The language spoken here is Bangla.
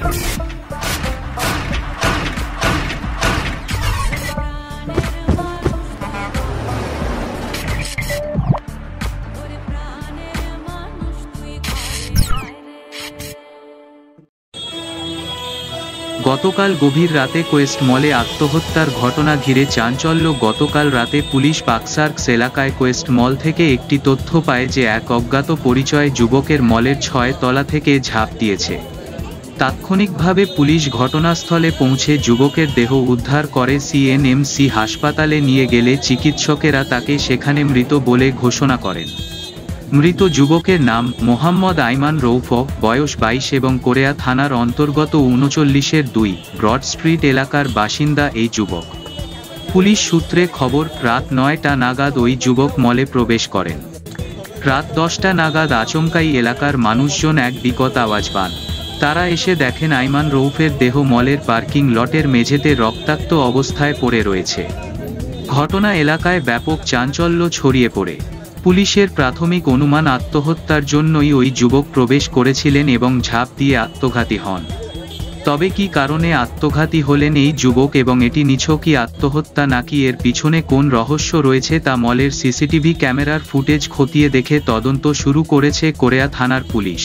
গতকাল গভীর রাতে কোয়েস্ট মলে আত্মহত্যার ঘটনা ঘিরে চাঞ্চল্য। গতকাল রাতে পুলিশ পার্কসার্কস এলাকায় কোয়েস্ট মল থেকে একটি তথ্য পায় যে এক অজ্ঞাত পরিচয় যুবকের মলের 6 তলা থেকে ঝাঁপ দিয়েছে। তাৎক্ষণিকভাবে পুলিশ ঘটনাস্থলে পৌঁছে যুবকের দেহ উদ্ধার করে সিএনএমসি হাসপাতালে নিয়ে গেলে চিকিৎসকেরা তাকে সেখানে মৃত বলে ঘোষণা করেন। মৃত যুবকের নাম মোহাম্মদ আইমান রৌফ, বয়স 22 এবং কোরেয়া থানার অন্তর্গত 39-2 ব্রড স্ট্রিট এলাকার বাসিন্দা এই যুবক। পুলিশ সূত্রে খবর, রাত 9টা নাগাদ ওই যুবক মলে প্রবেশ করেন। রাত 10টা নাগাদ আচমকাই এলাকার মানুষজন এক বিকট আওয়াজ পান। তারা এসে দেখেন আইমান রৌফের দেহ মলের পার্কিং লটের মেঝেতে রক্তাক্ত অবস্থায় পড়ে রয়েছে। ঘটনা এলাকায় ব্যাপক চাঞ্চল্য ছড়িয়ে পড়ে। পুলিশের প্রাথমিক অনুমান আত্মহত্যার জন্যই ওই যুবক প্রবেশ করেছিলেন এবং ঝাঁপ দিয়ে আত্মঘাতী হন। তবে কী কারণে আত্মঘাতী হলেন এই যুবক এবং এটি নিছকই আত্মহত্যা নাকি এর পিছনে কোন রহস্য রয়েছে তা মলের সিসিটিভি ক্যামেরার ফুটেজ খতিয়ে দেখে তদন্ত শুরু করেছে কোরেয়া থানার পুলিশ।